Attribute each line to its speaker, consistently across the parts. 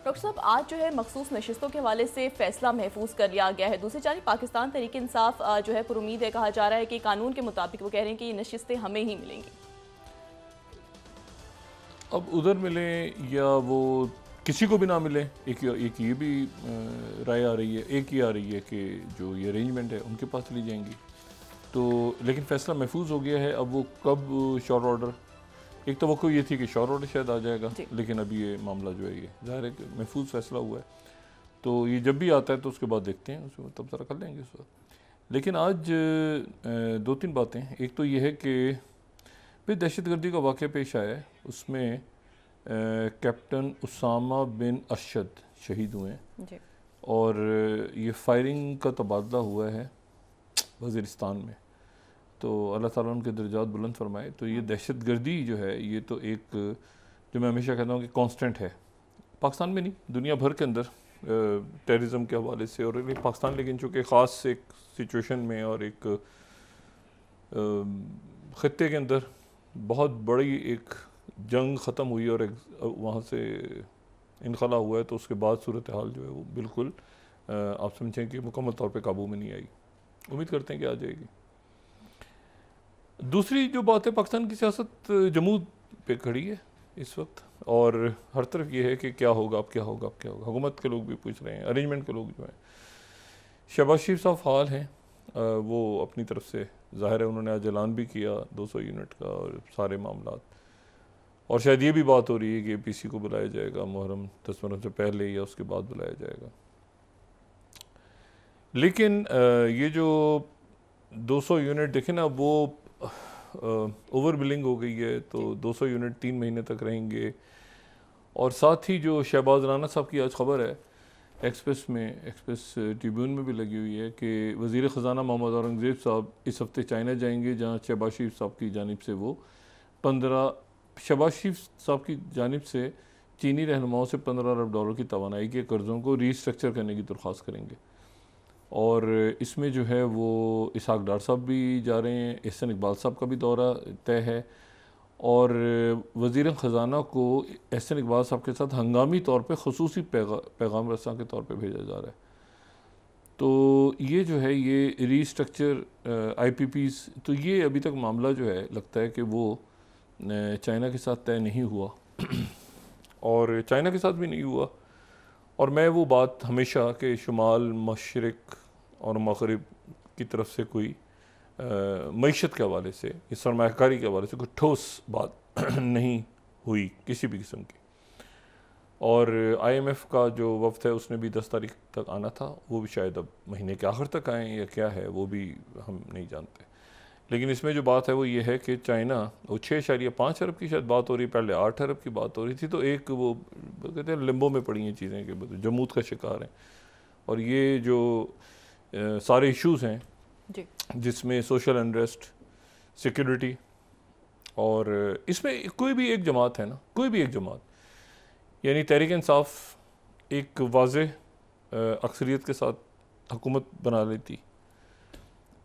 Speaker 1: Doctor साहब, आज जो है मखसूस नशिस्तों के हवाले से फैसला महफूज कर लिया गया है। दूसरी जानिब पाकिस्तान तहरीक इंसाफ जो है पुरुमीद है, कहा जा रहा है कि कानून के मुताबिक वो कह रहे हैं कि ये नशिस्तें हमें ही मिलेंगी।
Speaker 2: अब उधर मिले या वो किसी को भी ना मिले, एक ये भी राय आ रही है, एक ये आ रही है कि जो ये अरेंजमेंट है उनके पास चली जाएंगी। तो लेकिन फ़ैसला महफूज हो गया है। अब वो कब शॉर्ट ऑर्डर, एक तो ये थी कि शॉर्ट ऑर्डर शायद आ जाएगा, लेकिन अभी ये मामला जो है ये ज़ाहिर है कि महफूज फ़ैसला हुआ है। तो ये जब भी आता है तो उसके बाद देखते हैं, उसमें तब ज़रा कर लेंगे उस वक्त। लेकिन आज दो तीन बातें, एक तो ये है कि भाई दहशतगर्दी का वाक़या पेश आया है, उसमें कैप्टन उसामा बिन अरशद शहीद हुए हैं और ये फायरिंग का तबादला हुआ है वज़ीरिस्तान में। तो अल्लाह ताला उनके दर्जात बुलंद फरमाए। तो ये दहशतगर्दी जो है ये तो एक, जो मैं हमेशा कहता हूँ कि कांस्टेंट है, पाकिस्तान में नहीं दुनिया भर के अंदर टेररिज्म के हवाले से। और पाकिस्तान लेकिन चूँकि ख़ास एक सिचुएशन में और एक ख़त्ते के अंदर बहुत बड़ी एक जंग ख़त्म हुई और वहाँ से इनखला हुआ है, तो उसके बाद सूरत हाल जो है वो बिल्कुल आप समझें कि मुकम्मल तौर पे काबू में नहीं आई। उम्मीद करते हैं कि आ जाएगी। दूसरी जो बात है, पाकिस्तान की सियासत जमूद पे खड़ी है इस वक्त, और हर तरफ ये है कि क्या होगा, अब क्या होगा, अब क्या होगा। हुकूमत के लोग भी पूछ रहे हैं, अरेंजमेंट के लोग जो हैं। शहबाज शरीफ साहब फ़ाल हैं, वो अपनी तरफ से ज़ाहिर है उन्होंने आज ऐलान भी किया 200 यूनिट का और सारे मामला। और शायद ये भी बात हो रही है कि पीसी को बुलाया जाएगा मुहर्रम 10 मुहर्रम से पहले या उसके बाद बुलाया जाएगा। लेकिन ये जो 200 यूनिट देखें ना, वो ओवर बिलिंग हो गई है, तो 200 यूनिट 3 महीने तक रहेंगे। और साथ ही जो शहबाज राना साहब की आज खबर है एक्सप्रेस ट्रिब्यून में भी लगी हुई है कि वज़ीर ख़जाना मोहम्मद औरंगज़ेब साहब इस हफ्ते चाइना जाएंगे, जहाँ शहबाज शरीफ साहब की जानिब से वो 15 शहबाज शरीफ साहब की जानिब से चीनी रहनुमाओं से $15 अरब की तवानाई के कर्ज़ों को रीस्ट्रक्चर करने की दरख्वास्त करेंगे। और इसमें जो है वो इसहाक डार साहब भी जा रहे हैं, एहसन इकबाल साहब का भी दौरा तय है, और वज़ीर ख़जाना को एहसन इकबाल साहब के साथ हंगामी तौर पे ख़ुसूसी पैगाम रसां के तौर पे भेजा जा रहा है। तो ये जो है ये रीस्ट्रक्चर IPPs, तो ये अभी तक मामला जो है लगता है कि वो चाइना के साथ तय नहीं हुआ और चाइना के साथ भी नहीं हुआ। और मैं वो बात हमेशा कि शुमाल मशरिक़ और मग़रिब की तरफ से कोई मईशत के हवाले से, इस सरमायाकारी के हवाले से कोई ठोस बात नहीं हुई किसी भी किस्म की। और IMF का जो वफ़द है उसने भी 10 तारीख तक आना था, वो भी शायद अब महीने के आखिर तक आएँ या क्या है वो भी हम नहीं जानते। लेकिन इसमें जो बात है वो ये है कि चाइना, वो 6.5 अरब की शायद बात हो रही है, पहले 8 अरब की बात हो रही थी। तो एक वो कहते हैं लिम्बो में पड़ी हैं चीज़ें कि जमूद का शिकार हैं। और ये जो सारे इश्यूज़ हैं जिसमें सोशल अनरेस्ट, सिक्योरिटी, और इसमें कोई भी एक जमात है ना, कोई भी एक जमात, यानी तहरीक इंसाफ एक वाज़ेह अक्सरियत के साथ हुकूमत बना लेती,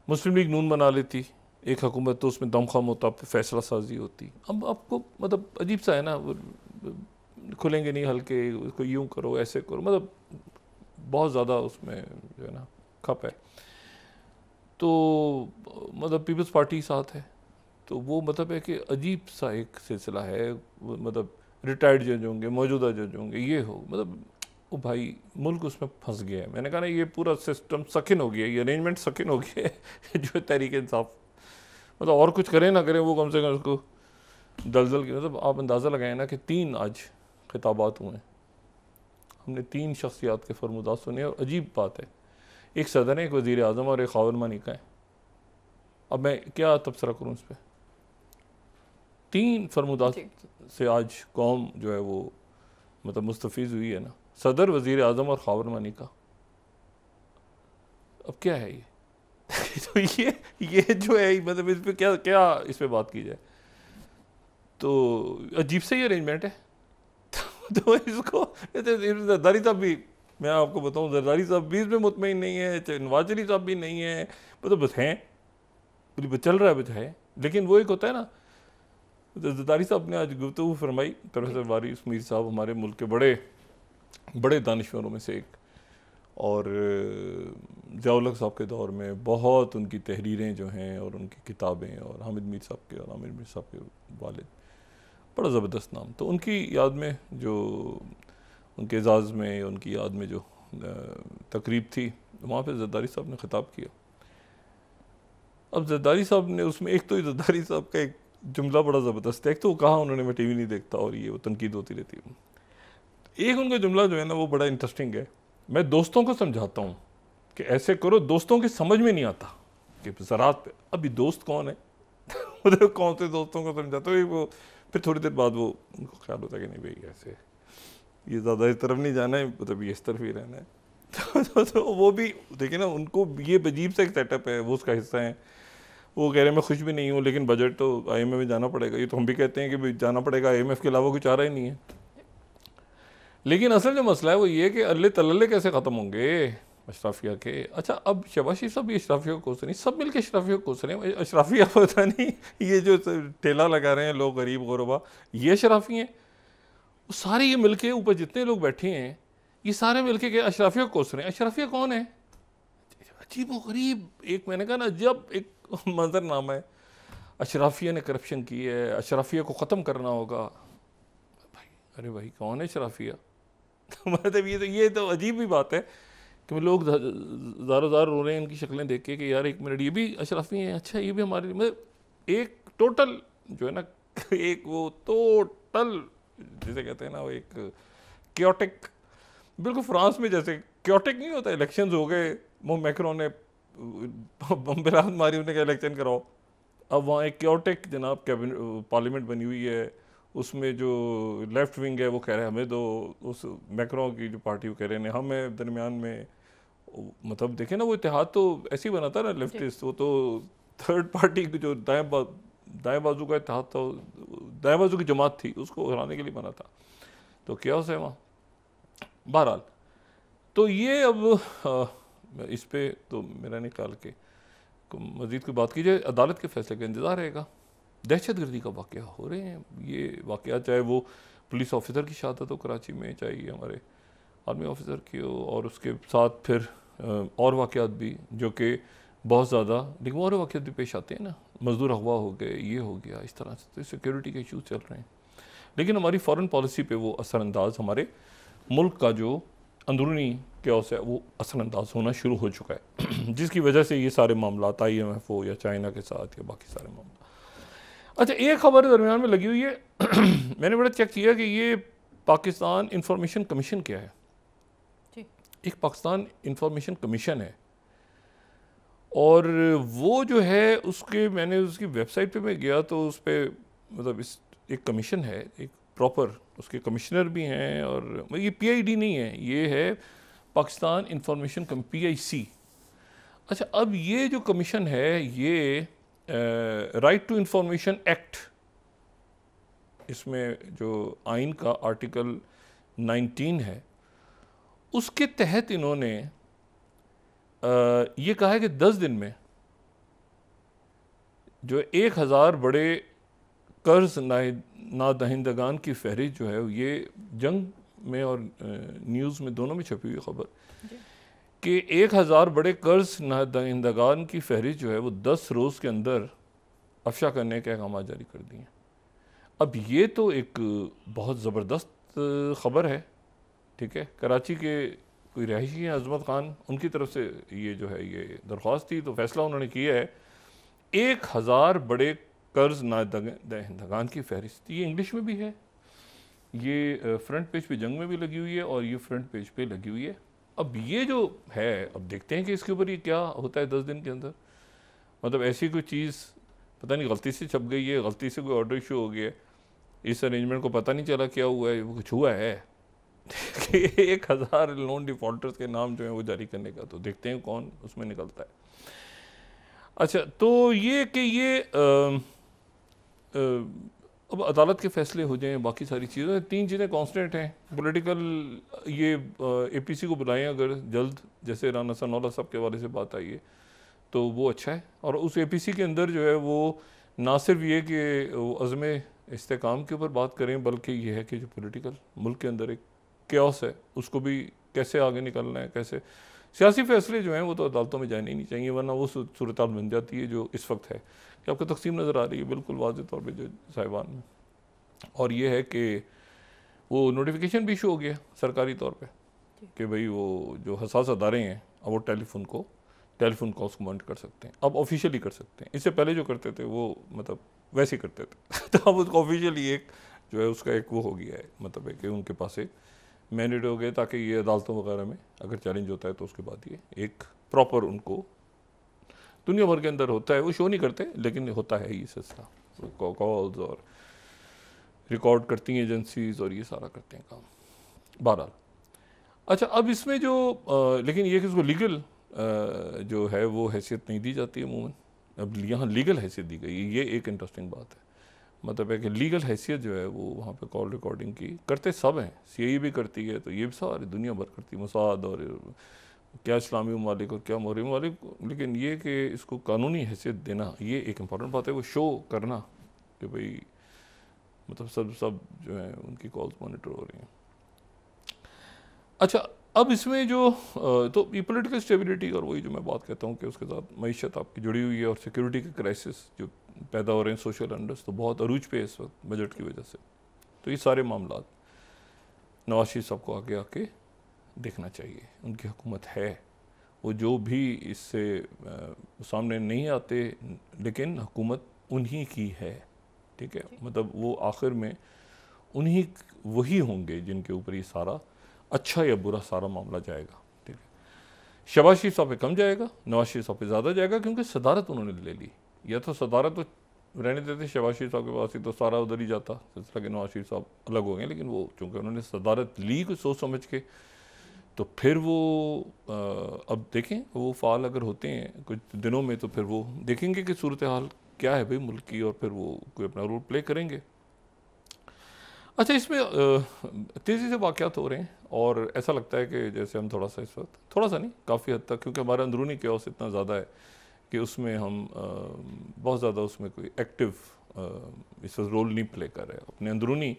Speaker 2: मुस्लिम लीग नून बना लेती एक हुकूमत, तो उसमें दमखम होता, फैसला साजी होती। अब आपको मतलब अजीब सा है ना, खुलेंगे नहीं हल्के, उसको यूँ करो ऐसे करो, मतलब बहुत ज़्यादा उसमें जो है ना खप है। तो मतलब पीपल्स पार्टी साथ है, तो वो मतलब है कि अजीब सा एक सिलसिला है। मतलब रिटायर्ड जज होंगे, मौजूदा जज होंगे, ये हो, मतलब वो भाई मुल्क उसमें फंस गया है। मैंने कहा ना ये पूरा सिस्टम सकिन हो गया, ये अरेंजमेंट सकिन हो गया है जो तहरीक इंसाफ मतलब और कुछ करें ना करें, वो कम से कम उसको दलदल के, मतलब आप अंदाज़ा लगाएं ना कि 3 आज खिताबात हुए हैं, हमने 3 शख्सियात के फरमुदात सुने। और अजीब बात है, एक सदर है, एक वज़ीर आज़म और एक खावर मानिका है। अब मैं क्या तबसरा करूँ इस पर? 3 फरमुदात से आज कौम जो है वो मतलब मुस्तफ़ीज़ हुई है ना, सदर, वज़ीर आज़म और खावर मानिका। अब क्या है ये? तो ये जो है मतलब इस पर क्या इस पर बात की जाए, तो अजीब से ही अरेंजमेंट है। तो इसको जरदारी साहब भी, मैं आपको बताऊं, जरदारी साहब भी इसमें मुतमईन नहीं है, नवाज शरीफ साहब भी नहीं है, मतलब बस हैं, चल रहा है बस है। लेकिन वो एक होता है ना, जरदारी साहब ने आज गुफ्तगू फरमाई, प्रोफेसर वारिस मीर साहब हमारे मुल्क के बड़े बड़े दानिश्वरों में से एक। और ज़िया-उल-हक साहब के दौर में बहुत उनकी तहरीरें जो हैं और उनकी किताबें, और हामिद मीर साहब के और आमिर मीर साहब के वालिद, बड़ा ज़बरदस्त नाम। तो उनकी याद में जो उनके एजाज़ में, उनकी याद में जो तकरीब थी, वहाँ पे ज़रदारी साहब ने ख़िताब किया। अब ज़रदारी साहब ने उसमें, एक तो ज़रदारी साहब का एक जुमला बड़ा ज़बरदस्त है। एक तो कहा उन्होंने मैं टीवी नहीं देखता और ये वो तनकीद होती रहती है। एक उनका जुमला जो है ना वो बड़ा इंटरेस्टिंग है। मैं दोस्तों को समझाता हूँ कि ऐसे करो, दोस्तों की समझ में नहीं आता कि ज़रात पे अभी दोस्त कौन है मतलब कौन से दोस्तों को समझाता हूँ। वो फिर थोड़ी देर बाद वो उनको ख्याल होता है कि नहीं भाई ऐसे ये ज़्यादा इस तरफ नहीं जाना है, मतलब ये इस तरफ ही रहना है तो वो भी देखिए ना, उनको ये अजीब सा एक सेटअप है, वो उसका हिस्सा है। वो कह रहे हैं मैं खुश भी नहीं हूँ लेकिन बजट तो IMF में जाना पड़ेगा। ये तो हम भी कहते हैं कि भाई जाना पड़ेगा, IMF के अलावा कुछ आ रहा ही नहीं है। लेकिन असल जो मसला है वो ये कि अल्ले तल्ले कैसे ख़त्म होंगे अशराफिया के। अच्छा, अब शहबाज शरीफ साहब भी अशराफिया को कोस रहे हैं, सब मिलकर अशराफिया को कोस रहे हैं। अशराफिया पता नहीं ये जो ठेला लगा रहे हैं लोग गरीब गुरबा, ये अशराफी हैं। सारे ये मिलके ऊपर जितने लोग बैठे हैं ये सारे मिलके के अशराफिया को कोस रहे हैं। अशराफिया कौन है? अजीब व गरीब, एक मैंने कहा ना जब एक मंजरनामा है, अशराफिया ने करप्शन की है, अशराफिया को ख़त्म करना होगा। भाई अरे भाई कौन है अशराफिया मतलब ये तो अजीब ही बात है कि लोग ज़ार रो रहे हैं इनकी शक्लें देख के कि यार एक मिनट ये भी अशराफी हैं, अच्छा ये भी हमारे, मतलब एक टोटल जो है ना एक वो टोटल जिसे कहते हैं ना वो एक क्योटिक, बिल्कुल फ्रांस में जैसे क्योटिक नहीं होता, इलेक्शंस हो गए, वो मैक्रोन ने बम्बरात मारी, उन्हें क्या इलेक्शन कराओ। अब वहाँ एक क्योटिक जनाब पार्लियामेंट बनी हुई है, उसमें जो लेफ्ट विंग है वो कह रहे हैं हमें दो, उस मैक्रोन की जो पार्टी वो कह रहे हैं हमें, दरमियान में मतलब देखें ना वो इतिहाद तो ऐसे ही बना था ना लेफ्टिस्ट, वो तो थर्ड पार्टी जो दाएं बाजू का इतिहाद था, दाएं बाजू की जमात थी, उसको हराने के लिए बना था। तो क्या है वहाँ बहरहाल। तो ये अब इस पे तो मेरा निकाल के मज़ीद कोई बात कीजिए, अदालत के फैसले का इंतज़ार रहेगा। दहशतगर्दी का वाक़या हो रहे हैं ये वाक़या, चाहे वो पुलिस ऑफिसर की शहादत हो कराची में, चाहे ये हमारे आर्मी ऑफिसर की हो, और उसके साथ फिर और वाक़यात भी जो कि बहुत ज़्यादा, लेकिन और वाक़यात भी पेश आते हैं ना, मजदूर अगवा हो गए, ये हो गया, इस तरह से तो सिक्योरिटी के इशूज़ चल रहे हैं। लेकिन हमारी फ़ॉरेन पॉलिसी पे वो असरअंदाज, हमारे मुल्क का जो अंदरूनी क्योस है वो असरअंदाज होना शुरू हो चुका है जिसकी वजह से ये सारे मामला IMF हो या चाइना के साथ या बाकी सारे मामला। अच्छा, एक खबर दरमियान में लगी हुई है मैंने बड़ा चेक किया कि ये पाकिस्तान इंफॉर्मेशन कमीशन क्या है। एक पाकिस्तान इंफॉर्मेशन कमीशन है, और वो जो है उसके, मैंने उसकी वेबसाइट पे मैं गया तो उस पर मतलब इस एक कमीशन है, एक प्रॉपर उसके कमिश्नर भी हैं, और ये PID नहीं है, ये है पाकिस्तान इंफॉर्मेशन PIC। अच्छा, अब ये जो कमीशन है ये राइट टू इंफॉर्मेशन एक्ट, इसमें जो आइन का आर्टिकल 19 है उसके तहत इन्होंने ये कहा है कि 10 दिन में जो 1000 बड़े कर्ज नादहिंदगान की फहरिस्त जो है, ये जंग में और न्यूज़ में दोनों में छपी हुई खबर कि 1000 बड़े कर्ज नादहिंदगान की फहरिस्त जो है वो 10 रोज़ के अंदर अफशा करने के अहकाम जारी कर दिए। अब ये तो एक बहुत ज़बरदस्त ख़बर है, ठीक है। कराची के कोई रहायशी हैं अजमत खान, उनकी तरफ से ये जो है ये दरख्वास्त थी, तो फैसला उन्होंने किया है 1000 बड़े कर्ज नादहिंदगान की फहरिस्त। ये इंग्लिश में भी है, ये फ्रंट पेज पे जंग में भी लगी हुई है और ये फ्रंट पेज पे लगी हुई है। अब ये जो है, अब देखते हैं कि इसके ऊपर ये क्या होता है 10 दिन के अंदर। मतलब ऐसी कोई चीज़ पता नहीं गलती से छप गई है, गलती से कोई ऑर्डर इशू हो गया, इस अरेंजमेंट को पता नहीं चला क्या हुआ है, वो कुछ हुआ है कि 1000 लोन डिफॉल्टर्स के नाम जो है वो जारी करने का, तो देखते हैं कौन उसमें निकलता है। अच्छा, तो ये कि ये अब अदालत के फैसले हो जाएं, बाकी सारी चीज़ें, 3 चीज़ें कांस्टेंट हैं। पॉलिटिकल ये APC को बुलाएं अगर जल्द, जैसे राना सनाउल्लाह साहब के हवाले से बात आई है तो वो अच्छा है। और उस APC के अंदर जो है वो ना सिर्फ ये कि अज़्म इस्तेकाम के ऊपर बात करें, बल्कि ये है कि जो पॉलिटिकल मुल्क के अंदर एक क्योस है उसको भी कैसे आगे निकलना है, कैसे सियासी फैसले जो हैं वो तो अदालतों में जाने ही नहीं चाहिए, वरना वो सूरत हाल बन जाती है जो इस वक्त है कि आपको तकसीम नज़र आ रही है बिल्कुल वाज़ेह तौर पे जो साहिबान में। और ये है कि वो नोटिफिकेशन भी इशू हो गया सरकारी तौर पे कि भाई वो जो हसास अदारे हैं अब वो टेलीफोन कॉल्स को मॉनिटर कर सकते हैं, अब ऑफिशियली कर सकते हैं। इससे पहले जो करते थे वो मतलब वैसे ही करते थे तो अब उसको ऑफिशियली एक जो है उसका एक वो हो गया है, मतलब है कि उनके पास एक मैंडेट हो गया ताकि ये अदालतों वगैरह में अगर चैलेंज होता है तो उसके बाद ये एक प्रॉपर उनको दुनिया भर के अंदर होता है, वो शो नहीं करते लेकिन होता है ये सिलसिला, कॉल्स और रिकॉर्ड करती हैं एजेंसीज और ये सारा करते हैं काम। बहरहाल अच्छा, अब इसमें जो लेकिन ये कि उसको लीगल जो है वो हैसियत नहीं दी जाती है अमूमन, अब यहाँ लीगल हैसियत दी गई है, ये एक इंटरेस्टिंग बात है। मतलब है कि लीगल हैसियत जो है वो वहाँ पे कॉल रिकॉर्डिंग की करते सब हैं, सीआईए भी करती है, तो ये भी सारी दुनिया भर करती है, मोसाद और क्या इस्लामी ममालिक और क्या मौरी ममालिक। लेकिन ये कि इसको कानूनी हैसियत देना ये एक इम्पॉर्टेंट बात है, वो शो करना कि भाई मतलब सब जो है उनकी कॉल्स मॉनिटर हो रही हैं। अच्छा, अब इसमें जो तो ये पॉलिटिकल स्टेबिलिटी और वही जो मैं बात कहता हूँ कि उसके साथ मईशत आपकी जुड़ी हुई है और सिक्योरिटी के क्राइसिस जो पैदा हो रहे हैं, सोशल अनरेस्ट तो बहुत अरूज पे है इस वक्त बजट की वजह से। तो ये सारे मामला नवाज शरीफ साहब को आगे आके देखना चाहिए, उनकी हुकूमत है, वो जो भी इससे सामने नहीं आते लेकिन हुकूमत उन्हीं की है, ठीक है। मतलब वो आखिर में उन्हीं वही होंगे जिनके ऊपर ये सारा अच्छा या बुरा सारा मामला जाएगा, ठीक है। शहबाज शरीफ साहब पे कम जाएगा, नवाज शरीफ साहब पे ज़्यादा जाएगा क्योंकि सदारत उन्होंने ले ली। या तो सदारत तो रहने देते शहबाज शरीफ साहब के पास ही तो सारा उधर ही जाता सिलसिला कि नवाज शरीफ साहब अलग हो गए, लेकिन वो चूँकि उन्होंने सदारत ली कुछ सोच समझ के, तो फिर वो अब देखें वो फ़ाल अगर होते हैं कुछ दिनों में तो फिर वो देखेंगे कि सूरत हाल क्या है भाई मुल्क की, और फिर वो कोई अपना रोल प्ले करेंगे। अच्छा, इसमें तेज़ी से वाक़यात हो रहे हैं और ऐसा लगता है कि जैसे हम थोड़ा सा इस वक्त, थोड़ा सा नहीं काफ़ी हद तक, क्योंकि हमारा अंदरूनी क्योस इतना ज़्यादा है कि उसमें हम बहुत ज़्यादा उसमें कोई एक्टिव इस वक्त रोल नहीं प्ले कर रहे। अपने अंदरूनी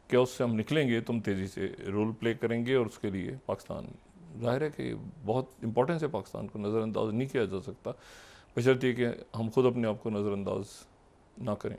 Speaker 2: क्योस से हम निकलेंगे तो हम तेज़ी से रोल प्ले करेंगे, और उसके लिए पाकिस्तान ज़ाहिर है कि बहुत इंपॉर्टेंस है, पाकिस्तान को नज़रअंदाज नहीं किया जा सकता, बशर्ते कि हम खुद अपने आप को नज़रअंदाज ना करें।